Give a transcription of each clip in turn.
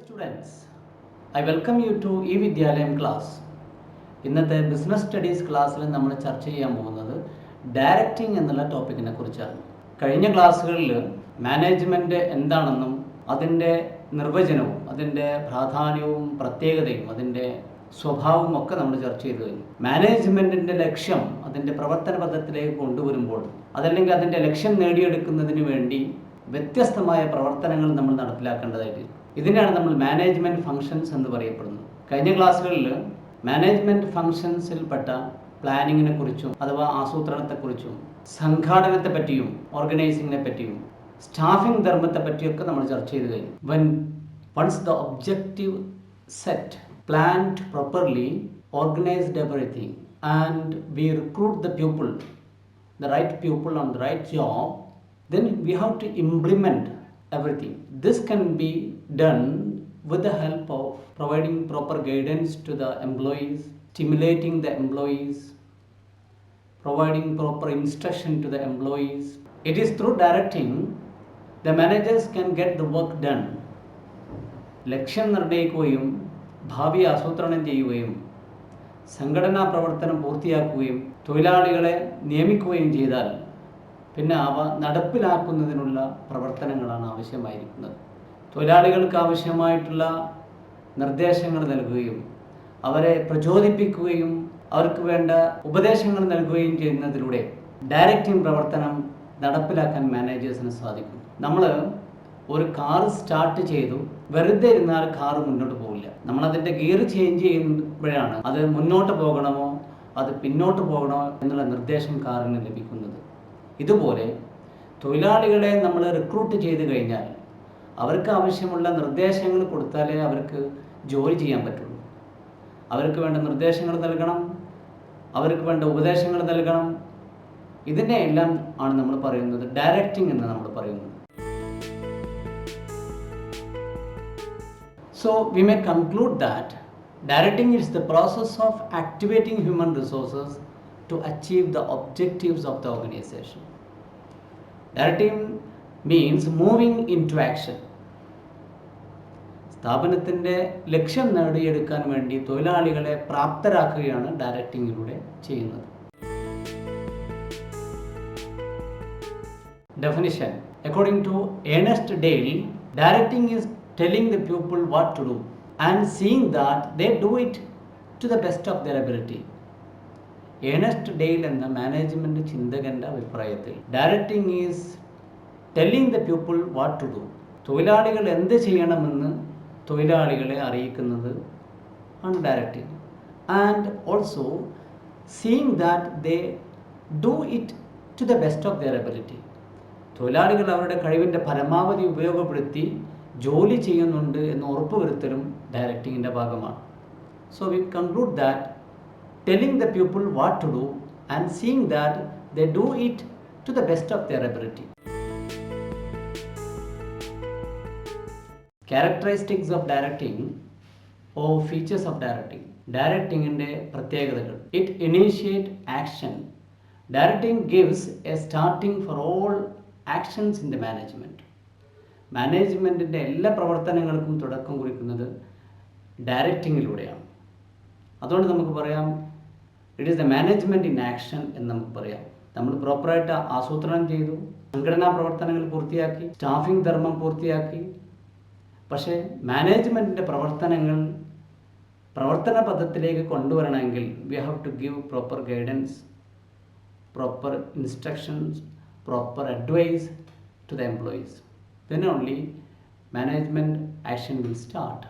students, I welcome you to eVidyalayam class. ഇന്നത്തെ business studies ക്ലാസ്സിൽ നമ്മൾ ചർച്ച ചെയ്യാൻ പോകുന്നത് ഡയറക്റ്റിംഗ് എന്നുള്ള ടോപ്പിക്കിനെ കുറിച്ചാണ്. കഴിഞ്ഞ ക്ലാസ്സുകളിൽ മാനേജ്മെൻറ്റ് എന്താണെന്നും അതിൻ്റെ നിർവചനവും അതിൻ്റെ പ്രാധാന്യവും പ്രത്യേകതയും അതിൻ്റെ സ്വഭാവവും ഒക്കെ നമ്മൾ ചർച്ച ചെയ്തു കഴിഞ്ഞു. മാനേജ്മെൻറ്റിൻ്റെ ലക്ഷ്യം അതിൻ്റെ പ്രവർത്തന പദത്തിലേക്ക് കൊണ്ടുവരുമ്പോൾ അതല്ലെങ്കിൽ അതിൻ്റെ ലക്ഷ്യം നേടിയെടുക്കുന്നതിന് വേണ്ടി വ്യത്യസ്തമായ പ്രവർത്തനങ്ങൾ നമ്മൾ നടപ്പിലാക്കേണ്ടതായിട്ടുണ്ട്. ഇതിനാണ് നമ്മൾ മാനേജ്മെൻറ്റ് ഫങ്ഷൻസ് എന്ന് പറയപ്പെടുന്നത്. കഴിഞ്ഞ ക്ലാസ്സുകളിൽ മാനേജ്മെൻറ്റ് ഫങ്ഷൻസിൽപ്പെട്ട പ്ലാനിങ്ങിനെ കുറിച്ചും അഥവാ ആസൂത്രണത്തെക്കുറിച്ചും സംഘാടനത്തെ പറ്റിയും ഓർഗനൈസിങ്ങിനെ പറ്റിയും സ്റ്റാഫിംഗ് ധർമ്മത്തെ പറ്റിയൊക്കെ നമ്മൾ ചർച്ച ചെയ്ത് കഴിഞ്ഞു. Once the objective set, planned properly, organised everything and we recruit the people, the right people on the right job, then we have to implement everything. This can be done with the help of providing proper guidance to the employees, stimulating the employees, providing proper instruction to the employees. It is through directing the managers can get the work done. ലക്ഷ്യം നിർണ്ണയിക്കുകയും ഭാവി ആസൂത്രണം ചെയ്യുകയും സംഘടനാ പ്രവർത്തനം പൂർത്തിയാക്കുകയും തൊഴിലാളികളെ നിയമിക്കുകയും ചെയ്താൽ പിന്നെ അവ നടപ്പിലാക്കുന്നതിനുള്ള പ്രവർത്തനങ്ങളാണ് ആവശ്യമായിരിക്കുന്നത്. തൊഴിലാളികൾക്ക് ആവശ്യമായിട്ടുള്ള നിർദ്ദേശങ്ങൾ നൽകുകയും അവരെ പ്രചോദിപ്പിക്കുകയും അവർക്ക് വേണ്ട ഉപദേശങ്ങൾ നൽകുകയും ചെയ്യുന്നതിലൂടെ ഡയറക്റ്റിംഗ് പ്രവർത്തനം നടപ്പിലാക്കാൻ മാനേജേഴ്സിന് സാധിക്കും. നമ്മൾ ഒരു കാർ സ്റ്റാർട്ട് ചെയ്തു, വെറുതെ ഇരുന്നാൽ കാർ മുന്നോട്ട് പോകില്ല. നമ്മളതിൻ്റെ ഗിയർ ചേഞ്ച് ചെയ്യുമ്പോഴാണ് അത് മുന്നോട്ട് പോകണമോ അത് പിന്നോട്ട് പോകണോ എന്നുള്ള നിർദ്ദേശം കാറിന് ലഭിക്കുന്നത്. ഇതുപോലെ തൊഴിലാളികളെ നമ്മൾ റിക്രൂട്ട് ചെയ്ത് കഴിഞ്ഞാൽ അവർക്ക് ആവശ്യമുള്ള നിർദ്ദേശങ്ങൾ കൊടുത്താലേ അവർക്ക് ജോലി ചെയ്യാൻ പറ്റുള്ളൂ. അവർക്ക് വേണ്ട നിർദ്ദേശങ്ങൾ നൽകണം, അവർക്ക് വേണ്ട ഉപദേശങ്ങൾ നൽകണം. ഇതിനെ എല്ലാം ആണ് നമ്മൾ പറയുന്നത് ഡയറക്റ്റിംഗ് എന്ന് നമ്മൾ പറയുന്നത്. So we may conclude that directing is the process of activating human resources to achieve the objectives of the organization. Directing means moving into action. സ്ഥാപനത്തിൻ്റെ ലക്ഷ്യം നേടിയെടുക്കാൻ വേണ്ടി തൊഴിലാളികളെ പ്രാപ്തരാക്കുകയാണ് ഡയറക്റ്റിങ്ങിലൂടെ ചെയ്യുന്നത്. Definition. According to Ernest Dale, directing is telling the people what to do and seeing that they do it to the best of their ability. Ernest Dale എന്ന management ചിന്തകൻ്റെ അഭിപ്രായത്തിൽ directing is telling the people what to do. തൊഴിലാളികൾ എന്ത് ചെയ്യണമെന്ന് തൊഴിലാളികളെ അറിയിക്കുന്നത് ആണ് directing. And also seeing that they do it to the best of their ability. തൊഴിലാളികൾ അവരുടെ കഴിവിൻ്റെ പരമാവധി ഉപയോഗപ്പെടുത്തി ജോലി ചെയ്യുന്നുണ്ട് എന്ന് ഉറപ്പുവരുത്തലും ഡയറക്റ്റിങ്ങിൻ്റെ ഭാഗമാണ്. So we conclude that telling the people what to do and seeing that they do it to the best of their ability. Characteristics of directing or features of directing. Directingന്റെ പ്രത്യേകതകൾ. It initiate action. Directing gives a starting for all actions in the management. മാനേജ്മെൻറ്റിൻ്റെ എല്ലാ പ്രവർത്തനങ്ങൾക്കും തുടക്കം കുറിക്കുന്നത് ഡയറക്റ്റിങ്ങിലൂടെയാണ്. അതുകൊണ്ട് നമുക്ക് പറയാം it is the management in action എന്ന് നമുക്ക് പറയാം. നമ്മൾ പ്രോപ്പറായിട്ട് ആസൂത്രണം ചെയ്തു, സംഘടനാ പ്രവർത്തനങ്ങൾ പൂർത്തിയാക്കി, സ്റ്റാഫിംഗ് ധർമ്മം പൂർത്തിയാക്കി. പക്ഷേ മാനേജ്മെൻറ്റിൻ്റെ പ്രവർത്തന പദത്തിലേക്ക് കൊണ്ടുവരണമെങ്കിൽ we have to give proper guidance, proper instructions, proper advice to the employees. then only management action will start.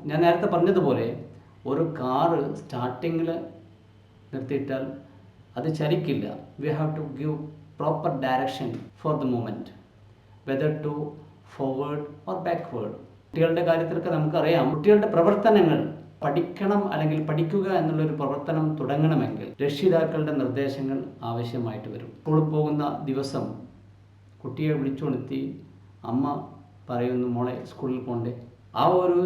ഞാൻ നേരത്തെ പറഞ്ഞതുപോലെ ഒരു കാറ് സ്റ്റാർട്ടിങ്ങിൽ നിർത്തിയിട്ടാൽ അത് ചലിക്കില്ല. We have to give proper direction for the movement, whether to forward or backward. കുട്ടികളുടെ കാര്യത്തിലൊക്കെ നമുക്കറിയാം, കുട്ടികളുടെ പ്രവർത്തനങ്ങൾ പഠിക്കണം അല്ലെങ്കിൽ പഠിക്കുക എന്നുള്ളൊരു പ്രവർത്തനം തുടങ്ങണമെങ്കിൽ രക്ഷിതാക്കളുടെ നിർദ്ദേശങ്ങൾ ആവശ്യമായിട്ട് വരും. സ്കൂളിൽ പോകുന്ന ദിവസം കുട്ടിയെ വിളിച്ചുണർത്തി അമ്മ പറയുന്നു മോളെ സ്കൂളിൽ പോകണ്ടേ. ആ ഒരു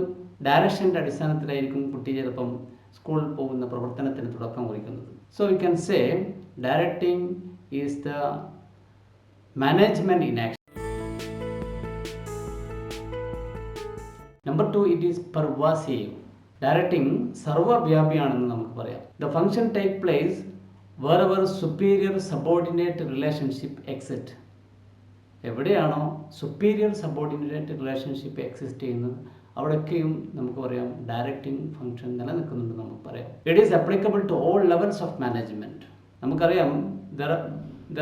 ഡയറക്ഷൻ്റെ അടിസ്ഥാനത്തിലായിരിക്കും കുട്ടി ചിലപ്പം സ്കൂളിൽ പോകുന്ന പ്രവർത്തനത്തിന് തുടക്കം കുറിക്കുന്നത്. So we can say directing is the management in action. Number 2, it is pervasive. Directing സർവ്വവ്യാപിയാണെന്ന് നമുക്ക് പറയാം. The function take place wherever superior subordinate relationship exist. എവിടെയാണോ സുപ്പീരിയർ സബോർഡിനേറ്റ് റിലേഷൻഷിപ്പ് എക്സിസ്റ്റ് ചെയ്യുന്നത് അവിടെയൊക്കെയും നമുക്ക് പറയാം ഡയറക്റ്റിംഗ് ഫംഗ്ഷൻ നിലനിൽക്കുന്നുണ്ട് നമുക്ക് പറയാം. It is applicable to all levels of management. നമുക്കറിയാം there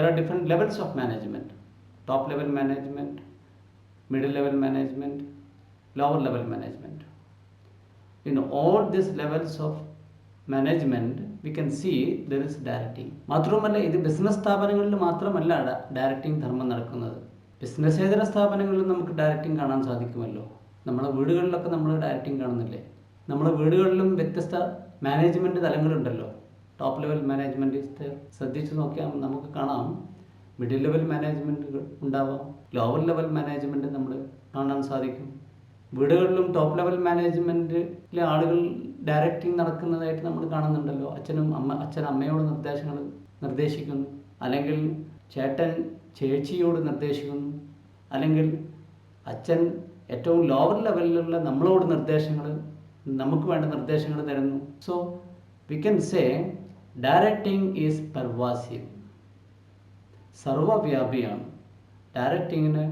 are different levels of management. Top level management, middle level management, lower level management. In all these levels of management we can see there is directing. മാത്രവുമല്ല ഇത് business സ്ഥാപനങ്ങളിൽ മാത്രമല്ല directing ധർമ്മം നടക്കുന്നത്. ബിസിനസ്സേതര സ്ഥാപനങ്ങളിൽ നമുക്ക് directing കാണാൻ സാധിക്കുമല്ലോ. നമ്മുടെ വീടുകളിലൊക്കെ നമ്മൾ ഡയറക്റ്റിംഗ് കാണുന്നില്ലേ? നമ്മുടെ വീടുകളിലും വ്യത്യസ്ത മാനേജ്മെൻറ്റ് തലങ്ങളുണ്ടല്ലോ. ടോപ്പ് ലെവൽ മാനേജ്മെൻറ്റ് ശ്രദ്ധിച്ച് നോക്കിയാൽ നമുക്ക് കാണാം മിഡിൽ ലെവൽ മാനേജ്മെൻറ്റുകൾ ഉണ്ടാവാം, ലോവർ ലെവൽ മാനേജ്മെൻറ്റ് നമ്മൾ കാണാൻ സാധിക്കും. വീടുകളിലും ടോപ്പ് ലെവൽ മാനേജ്മെൻറ്റിലെ ആളുകൾ ഡയറക്റ്റിംഗ് നടക്കുന്നതായിട്ട് നമ്മൾ കാണുന്നുണ്ടല്ലോ. അച്ഛൻ അമ്മയോട് നിർദ്ദേശങ്ങൾ നിർദ്ദേശിക്കുന്നു, അല്ലെങ്കിൽ ചേട്ടൻ ചേച്ചിയോട് നിർദ്ദേശിക്കുന്നു, അല്ലെങ്കിൽ അച്ഛൻ ഏറ്റവും ലോവർ ലെവലിലുള്ള നമ്മളോട് നമുക്ക് വേണ്ട നിർദ്ദേശങ്ങൾ തരുന്നു. So we can say directing is pervasive, സർവ്വവ്യാപിയാണ്. ഡയറക്റ്റിങ്ങിന്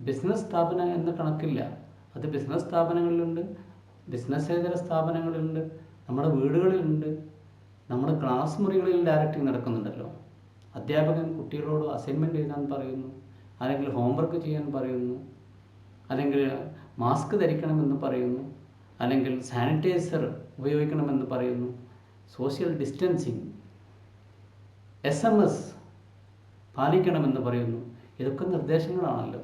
ബിസിനസ് സ്ഥാപനം എന്ന കണക്കില്ല. അത് ബിസിനസ് സ്ഥാപനങ്ങളിലുണ്ട്, ബിസിനസ്സേതര സ്ഥാപനങ്ങളിലുണ്ട്, നമ്മുടെ വീടുകളിലുണ്ട്, നമ്മുടെ ക്ലാസ് മുറികളിൽ ഡയറക്റ്റിംഗ് നടക്കുന്നുണ്ടല്ലോ. അധ്യാപകൻ കുട്ടികളോട് അസൈൻമെൻറ്റ് എഴുതാൻ പറയുന്നു, അല്ലെങ്കിൽ ഹോംവർക്ക് ചെയ്യാൻ പറയുന്നു, അല്ലെങ്കിൽ മാസ്ക് ധരിക്കണമെന്ന് പറയുന്നു, അല്ലെങ്കിൽ സാനിറ്റൈസർ ഉപയോഗിക്കണമെന്ന് പറയുന്നു, സോഷ്യൽ ഡിസ്റ്റൻസിങ്, SMS പാലിക്കണമെന്ന് പറയുന്നു. ഇതൊക്കെ നിർദ്ദേശങ്ങളാണല്ലോ.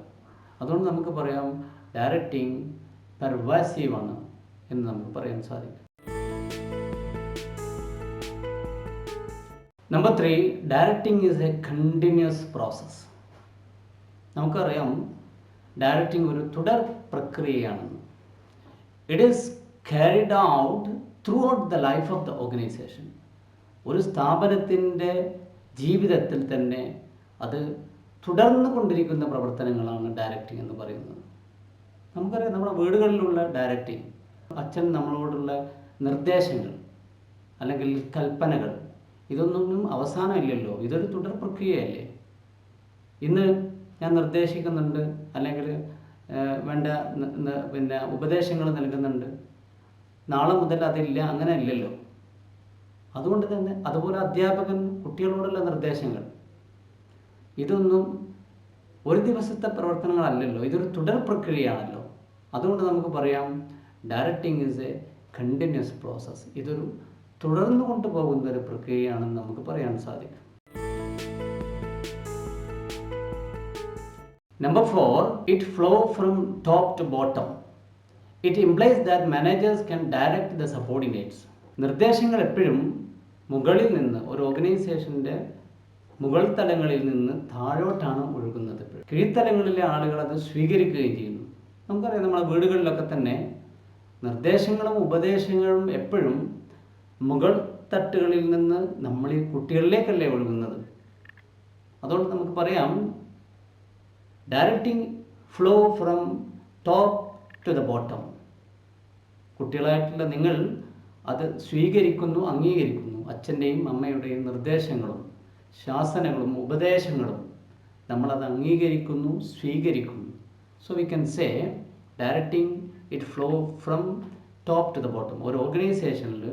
അതുകൊണ്ട് നമുക്ക് പറയാം ഡയറക്റ്റിംഗ് പെർവാസീവാണ് എന്ന് നമുക്ക് പറയാൻ സാധിക്കും. Number 3, directing is a continuous process. നമുക്കറിയാം ഡയറക്റ്റിംഗ് ഒരു തുടർ പ്രക്രിയയാണെന്ന്. It is carried out throughout the life of the organisation. ഒരു സ്ഥാപനത്തിൻ്റെ ജീവിതത്തിൽ തന്നെ അത് തുടർന്നു കൊണ്ടിരിക്കുന്ന പ്രവർത്തനങ്ങളാണ് ഡയറക്റ്റിംഗ് എന്ന് പറയുന്നത്. നമുക്കറിയാം നമ്മുടെ വീടുകളിലുള്ള ഡയറക്റ്റിംഗ്, അച്ഛൻ നമ്മളോടുള്ള നിർദ്ദേശങ്ങൾ അല്ലെങ്കിൽ കൽപ്പനകൾ, ഇതൊന്നും അവസാനമില്ലല്ലോ. ഇതൊരു തുടർ പ്രക്രിയയല്ലേ. ഇന്ന് ഞാൻ നിർദ്ദേശിക്കുന്നുണ്ട്, അല്ലെങ്കിൽ വേണ്ട ഉപദേശങ്ങൾ നൽകുന്നുണ്ട്, നാളെ മുതൽ അതില്ല, അങ്ങനെ ഇല്ലല്ലോ. അതുകൊണ്ട് തന്നെ അതുപോലെ അധ്യാപകൻ കുട്ടികളോടുള്ള നിർദ്ദേശങ്ങൾ, ഇതൊന്നും ഒരു ദിവസത്തെ പ്രവർത്തനങ്ങളല്ലല്ലോ, ഇതൊരു തുടർ പ്രക്രിയയാണല്ലോ. അതുകൊണ്ട് നമുക്ക് പറയാം directing is a continuous process. ഇതൊരു തുടർന്നു കൊണ്ടുപോകുന്ന ഒരു പ്രക്രിയയാണെന്ന് നമുക്ക് പറയാൻ സാധിക്കും. Number 4, it flow from top to bottom. It implies that managers can direct the subordinates. നിർദ്ദേശങ്ങൾ എപ്പോഴും മുകളിൽ നിന്ന്, ഒരു ഓർഗനൈസേഷൻ്റെ മുകൾ തലങ്ങളിൽ നിന്ന് താഴോട്ടാണ് ഒഴുകുന്നത്. കീഴ്ത്തലങ്ങളിലെ ആളുകൾ അത് സ്വീകരിക്കുകയും ചെയ്യുന്നു. നമുക്കറിയാം നമ്മുടെ വീടുകളിലൊക്കെ തന്നെ നിർദ്ദേശങ്ങളും ഉപദേശങ്ങളും എപ്പോഴും മുകൾ തട്ടുകളിൽ നിന്ന് നമ്മൾ ഈ കുട്ടികളിലേക്കല്ലേ ഒഴുകുന്നത്. അതുകൊണ്ട് നമുക്ക് പറയാം directing flow from top to the bottom. കുട്ടികളായിട്ടുള്ള നിങ്ങൾ അത് സ്വീകരിക്കുന്നു, അംഗീകരിക്കുന്നു. അച്ഛൻ്റെയും അമ്മയുടെയും നിർദ്ദേശങ്ങളും ശാസനകളും ഉപദേശങ്ങളും നമ്മളത് അംഗീകരിക്കുന്നു, സ്വീകരിക്കുന്നു. So we can say directing it flow from top to the bottom. ഒരു ഓർഗനൈസേഷനിൽ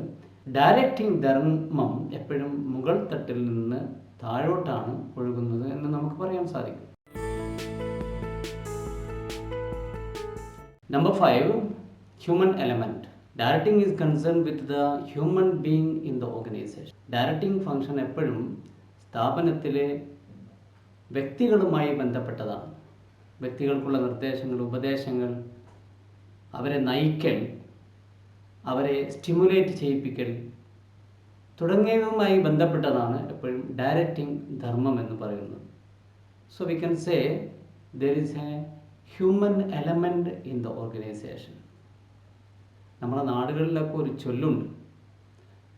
ഡയറക്റ്റിംഗ് ധർമ്മം എപ്പോഴും മുകൾ തട്ടിൽ നിന്ന് താഴോട്ടാണ് ഒഴുകുന്നത് എന്ന് നമുക്ക് പറയാൻ സാധിക്കും. Number 5, human element. Directing is concern with the human being in the organisation. Directing function എപ്പോഴും സ്ഥാപനത്തിലെ വ്യക്തികളുമായി ബന്ധപ്പെട്ടതാണ്. വ്യക്തികൾക്കുള്ള നിർദ്ദേശങ്ങൾ, ഉപദേശങ്ങൾ, അവരെ നയിക്കൽ, അവരെ സ്റ്റിമുലേറ്റ് ചെയ്യിപ്പിക്കൽ തുടങ്ങിയവയുമായി ബന്ധപ്പെട്ടതാണ് എപ്പോഴും ഡയറക്റ്റിംഗ് ധർമ്മം എന്ന് പറയുന്നത്. So we can say there is A human element in the organisation. നമ്മുടെ നാടുകളിലൊക്കെ ഒരു ചൊല്ലുണ്ട്,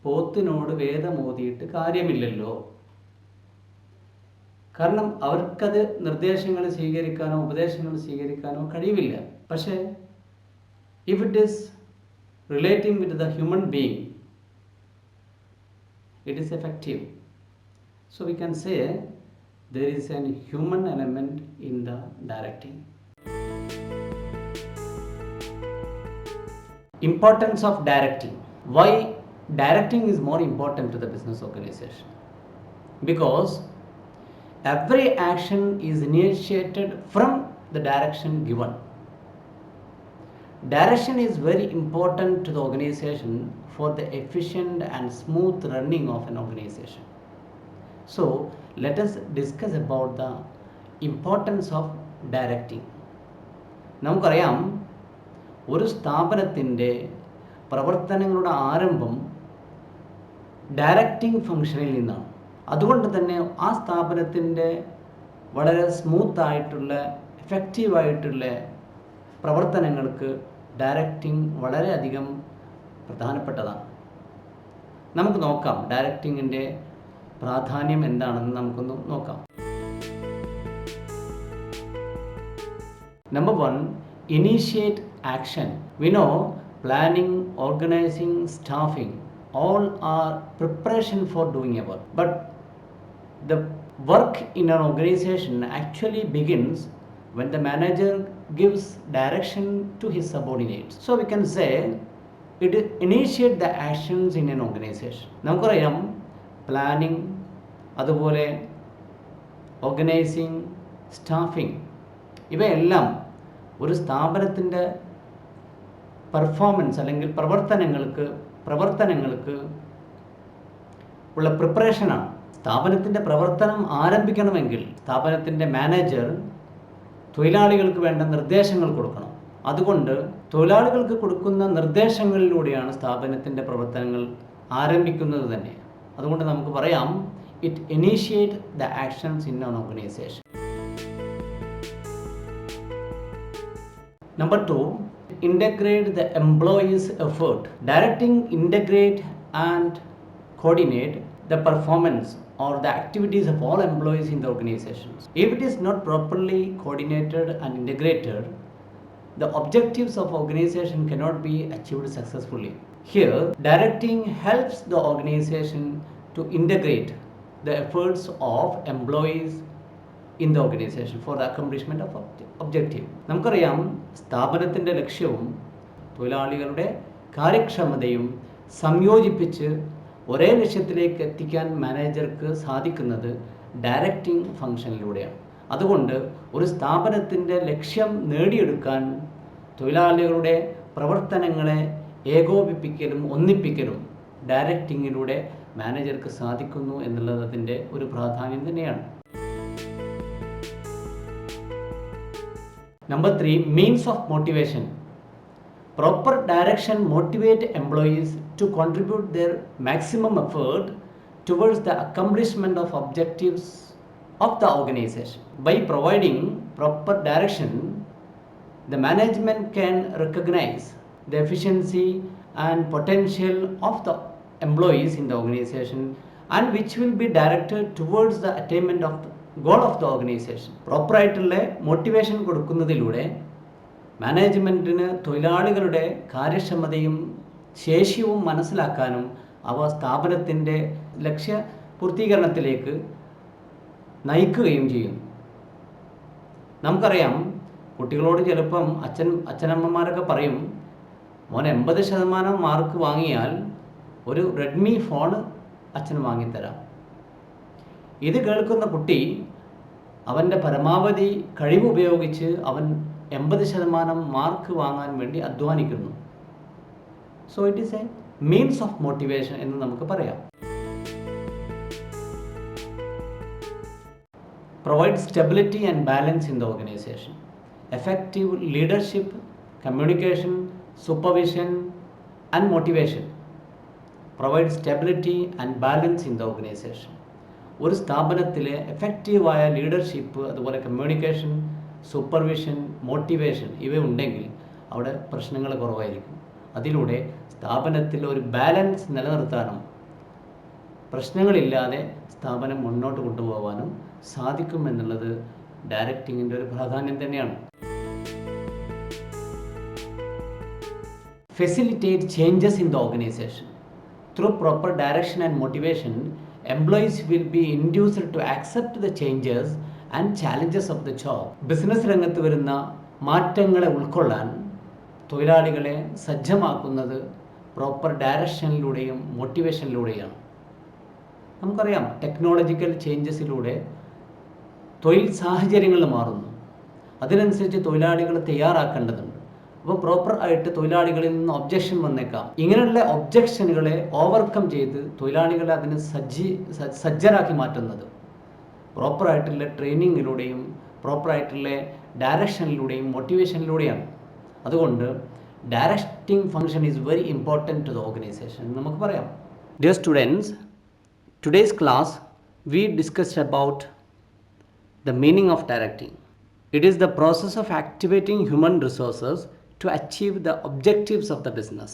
പോത്തിനോട് വേദമോതിയിട്ട് കാര്യമില്ലല്ലോ. കാരണം അവർക്കത് നിർദ്ദേശങ്ങൾ സ്വീകരിക്കാനോ ഉപദേശങ്ങൾ സ്വീകരിക്കാനോ കഴിവില്ല. പക്ഷേ If it is relating with the human being, it is effective. So we can say there is a human element in the directing. Importance of directing. Why directing is more important to the business organization? Because every action is initiated from the direction given. Direction is very important to the organization for the efficient and smooth running of an organization. So let us discuss about the importance of directing. നമുക്കറിയാം, ഒരു സ്ഥാപനത്തിൻ്റെ പ്രവർത്തനങ്ങളുടെ ആരംഭം directing ഫംഗ്ഷനിൽ നിന്നാണ്. അതുകൊണ്ട് തന്നെ ആ സ്ഥാപനത്തിൻ്റെ വളരെ സ്മൂത്തായിട്ടുള്ള എഫക്റ്റീവായിട്ടുള്ള പ്രവർത്തനങ്ങൾക്ക് ഡയറക്റ്റിംഗ് വളരെയധികം പ്രധാനപ്പെട്ടതാണ്. നമുക്ക് നോക്കാം ഡയറക്റ്റിങ്ങിൻ്റെ പ്രാധാന്യം എന്താണെന്ന് നമുക്കൊന്ന് നോക്കാം. Number 1, initiate action. We know planning, organizing, staffing all are preparation for doing a work. But the work in an organization actually begins when the manager gives direction to his subordinates. So we can say it initiate the actions in an organization. നമുക്കറിയാം planning, അതുപോലെ organising, staffing ഇവയെല്ലാം ഒരു സ്ഥാപനത്തിൻ്റെ performance അല്ലെങ്കിൽ പ്രവർത്തനങ്ങൾക്ക് ഉള്ള പ്രിപ്പറേഷനാണ്. സ്ഥാപനത്തിൻ്റെ പ്രവർത്തനം ആരംഭിക്കണമെങ്കിൽ സ്ഥാപനത്തിൻ്റെ മാനേജർ തൊഴിലാളികൾക്ക് വേണ്ട നിർദ്ദേശങ്ങൾ കൊടുക്കണം. അതുകൊണ്ട് തൊഴിലാളികൾക്ക് കൊടുക്കുന്ന നിർദ്ദേശങ്ങളിലൂടെയാണ് സ്ഥാപനത്തിൻ്റെ പ്രവർത്തനങ്ങൾ ആരംഭിക്കുന്നത് തന്നെ. അതുകൊണ്ട് നമുക്ക് പറയാം it initiate the actions in an organisation. Number 2, integrate the employees' effort. Directing, integrate and coordinate the performance or the activities of all employees in the organizations. If it is not properly coordinated and integrated, the objectives of organization cannot be achieved successfully. Here, directing helps the organization to integrate the efforts of employees in the organization for the accomplishment of objective. നമുക്കറിയാം സ്ഥാപനത്തിൻ്റെ ലക്ഷ്യവും തൊഴിലാളികളുടെ കാര്യക്ഷമതയും സംയോജിപ്പിച്ച് ഒരേ ലക്ഷ്യത്തിലേക്ക് എത്തിക്കാൻ മാനേജർക്ക് സാധിക്കുന്നത് ഡയറക്റ്റിംഗ് ഫംഗ്ഷനിലൂടെയാണ്. അതുകൊണ്ട് ഒരു സ്ഥാപനത്തിൻ്റെ ലക്ഷ്യം നേടിയെടുക്കാൻ തൊഴിലാളികളുടെ പ്രവർത്തനങ്ങളെ ഏകോപിപ്പിക്കലും ഒന്നിപ്പിക്കലും ഡയറക്റ്റിങ്ങിലൂടെ മാനേജർക്ക് സാധിക്കുന്നു എന്നുള്ളത് അതിൻ്റെ ഒരു പ്രാധാന്യം തന്നെയാണ്. Number 3, means of motivation. Proper direction motivate employees to contribute their maximum effort towards the accomplishment of objectives of the organization. By providing proper direction, the management can recognize the efficiency and potential of the employees in the organization and which will be directed towards the attainment of the goal of the organization. പ്രോപ്പറായിട്ടുള്ള motivation കൊടുക്കുന്നതിലൂടെ മാനേജ്മെൻറ്റിന് തൊഴിലാളികളുടെ കാര്യക്ഷമതയും ശേഷിയും മനസ്സിലാക്കാനും അവ സ്ഥാപനത്തിൻ്റെ ലക്ഷ്യ പൂർത്തീകരണത്തിലേക്ക് നയിക്കുകയും ചെയ്യുന്നു. നമുക്കറിയാം, കുട്ടികളോട് ചിലപ്പം അച്ഛനമ്മമാരൊക്കെ പറയും, മോൻ 80% മാർക്ക് വാങ്ങിയാൽ ഒരു റെഡ്മി ഫോൺ അച്ഛന് വാങ്ങിത്തരാം. ഇത് കേൾക്കുന്ന കുട്ടി അവൻ്റെ പരമാവധി കഴിവുപയോഗിച്ച് അവൻ 80% മാർക്ക് വാങ്ങാൻ വേണ്ടി അധ്വാനിക്കുന്നു. So it is a means of motivation എന്ന് നമുക്ക് പറയാം. Provide stability and balance in the organization. Effective leadership, communication, supervision and motivation provide stability and balance in the organization. ഒരു സ്ഥാപനത്തിലെ എഫക്റ്റീവായ ലീഡർഷിപ്പ്, അതുപോലെ കമ്മ്യൂണിക്കേഷൻ, സൂപ്പർവിഷൻ, മോട്ടിവേഷൻ ഇവ ഉണ്ടെങ്കിൽ അവിടെ പ്രശ്നങ്ങൾ കുറവായിരിക്കും. അതിലൂടെ സ്ഥാപനത്തിൽ ഒരു ബാലൻസ് നിലനിർത്താനും പ്രശ്നങ്ങളില്ലാതെ സ്ഥാപനം മുന്നോട്ട് കൊണ്ടുപോകാനും സാധിക്കും എന്നുള്ളത് ഡയറക്റ്റിങ്ങിൻ്റെ ഒരു പ്രാധാന്യം തന്നെയാണ്. facilitate changes in the organization. Through proper direction and motivation, employees will be induced to accept the changes and challenges of the job. Business രംഗത്ത് വരുന്ന മാറ്റങ്ങളെ ഉൾക്കൊള്ളാൻ തൊഴിലാളികളെ സജ്ജമാക്കുന്നത് പ്രോപ്പർ ഡയറക്ഷനിലൂടെയും മോട്ടിവേഷനിലൂടെയാണ്. നമുക്കറിയാം, ടെക്നോളജിക്കൽ ചേഞ്ചസിലൂടെ തൊഴിൽ സാഹചര്യങ്ങൾ മാറുന്നു. അതിനനുസരിച്ച് തൊഴിലാളികൾ തയ്യാറാക്കേണ്ടതുണ്ട്. അപ്പോൾ പ്രോപ്പർ ആയിട്ട് തൊഴിലാളികളിൽ നിന്ന് ഒബ്ജക്ഷൻ വന്നേക്കാം. ഇങ്ങനെയുള്ള ഒബ്ജക്ഷനുകളെ ഓവർകം ചെയ്ത് തൊഴിലാളികളെ അതിന് സജ്ജരാക്കി മാറ്റുന്നത് പ്രോപ്പറായിട്ടുള്ള ട്രെയിനിങ്ങിലൂടെയും പ്രോപ്പറായിട്ടുള്ള ഡയറക്ഷനിലൂടെയും മോട്ടിവേഷനിലൂടെയാണ്. അതുകൊണ്ട് directing function is very important to the organisation നമുക്ക് പറയാം. Dear students, today's class we discussed about the meaning of directing. It is the process of activating human resources to achieve the objectives of the business.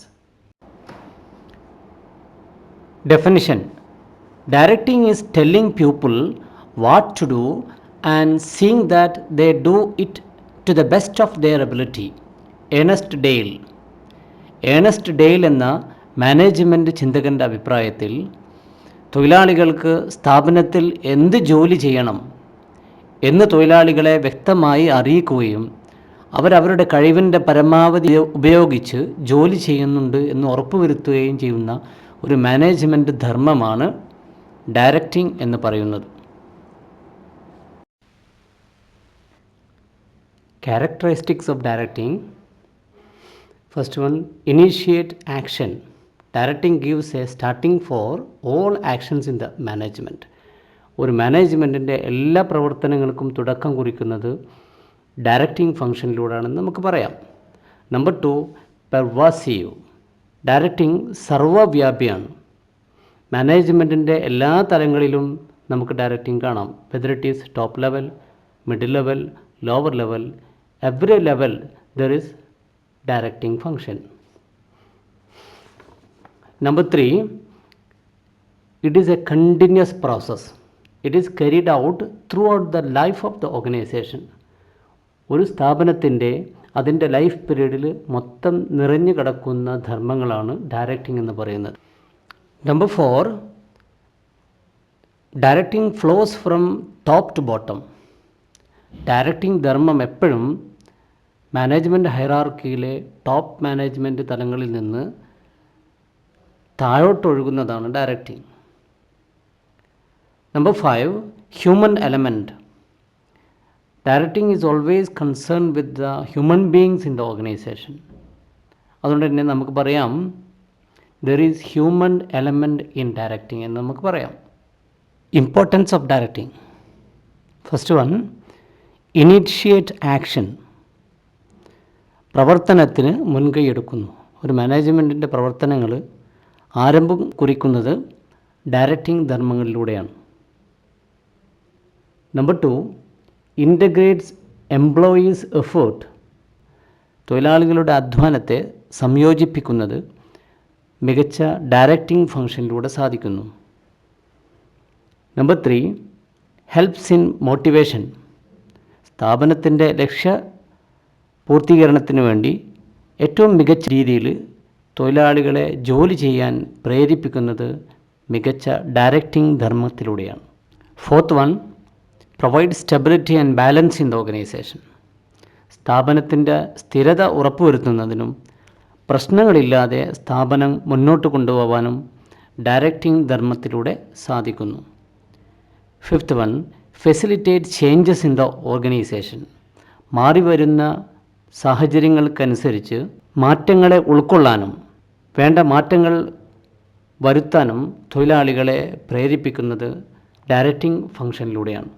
Definition: directing is telling people what to do and seeing that they do it to the best of their ability. Ernest Dale എന്ന management ചിന്തകൻ്റെ അഭിപ്രായത്തിൽ തൊഴിലാളികൾക്ക് സ്ഥാപനത്തിൽ എന്ത് ജോലി ചെയ്യണം എന്ന് തൊഴിലാളികളെ വ്യക്തമായി അറിയിക്കുകയും അവരവരുടെ കഴിവിൻ്റെ പരമാവധി ഉപയോഗിച്ച് ജോലി ചെയ്യുന്നുണ്ട് എന്ന് ഉറപ്പുവരുത്തുകയും ചെയ്യുന്ന ഒരു മാനേജ്മെൻറ്റ് ധർമ്മമാണ് ഡയറക്റ്റിംഗ് എന്ന് പറയുന്നത്. Characteristics of directing. First one, initiate action. Directing gives a starting for all actions in the management. ഒരു മാനേജ്മെൻറ്റിൻ്റെ എല്ലാ പ്രവർത്തനങ്ങൾക്കും തുടക്കം കുറിക്കുന്നത് ഡയറക്റ്റിംഗ് ഫംഗ്ഷനിലൂടെയാണെന്ന് നമുക്ക് പറയാം. Number 2, pervasive. ഡയറക്റ്റിംഗ് സർവ്വവ്യാപിയാണ്. മാനേജ്മെൻറ്റിൻ്റെ എല്ലാ തലങ്ങളിലും നമുക്ക് ഡയറക്റ്റിംഗ് കാണാം. Whether it is top level, middle level, lower level, every level there is directing function. Number 3, it is a continuous process. It is carried out throughout the life of the organization. ഒരു സ്ഥാപനത്തിൻ്റെ അതിൻ്റെ life പീരീഡിൽ മൊത്തം നിറഞ്ഞു കിടക്കുന്ന ധർമ്മങ്ങളാണ് directing എന്ന് പറയുന്നത്. Number 4, directing flows from top to bottom. Directing ധർമ്മം എപ്പോഴും മാനേജ്മെൻറ്റ് ഹൈറാർക്കിയിലെ ടോപ്പ് മാനേജ്മെൻറ്റ് തലങ്ങളിൽ നിന്ന് താഴോട്ടൊഴുകുന്നതാണ് directing. Number 5, human element. Directing is always concern with the human beings in the organisation. അതുകൊണ്ട് തന്നെ നമുക്ക് പറയാം there is human element in directing എന്ന് നമുക്ക് പറയാം. Importance of directing. First one, initiate action. പ്രവർത്തനത്തിന് മുൻകൈ എടുക്കുന്നു. ഒരു മാനേജ്മെൻറ്റിൻ്റെ പ്രവർത്തനങ്ങൾ ആരംഭം കുറിക്കുന്നത് ഡയറക്റ്റിംഗ് ധർമ്മങ്ങളിലൂടെയാണ്. Number 2, integrates employees effort. തൊഴിലാളികളുടെ അധ്വാനത്തെ സംയോജിപ്പിക്കുന്നത് മികച്ച ഡയറക്റ്റിംഗ് ഫംഗ്ഷനിലൂടെ സാധിക്കുന്നു. Number 3, helps in motivation. സ്ഥാപനത്തിൻ്റെ ലക്ഷ്യ പൂർത്തീകരണത്തിന് വേണ്ടി ഏറ്റവും മികച്ച രീതിയിൽ തൊഴിലാളികളെ ജോലി ചെയ്യാൻ പ്രേരിപ്പിക്കുന്നത് മികച്ച ഡയറക്റ്റിംഗ് ധർമ്മത്തിലൂടെയാണ്. Fourth one, provide stability and balance in the organisation. സ്ഥാപനത്തിൻ്റെ സ്ഥിരത ഉറപ്പുവരുത്തുന്നതിനും പ്രശ്നങ്ങളില്ലാതെ സ്ഥാപനം മുന്നോട്ട് കൊണ്ടുപോകാനും ഡയറക്റ്റിംഗ് ധർമ്മത്തിലൂടെ സാധിക്കുന്നു. Fifth one, facilitate changes in the organisation. മാറിവരുന്ന സാഹചര്യങ്ങൾക്കനുസരിച്ച് മാറ്റങ്ങളെ ഉൾക്കൊള്ളാനും വേണ്ട മാറ്റങ്ങൾ വരുത്താനും തൊഴിലാളികളെ പ്രേരിപ്പിക്കുന്നത് ഡയറക്റ്റിംഗ് ഫംഗ്ഷനിലൂടെയാണ്.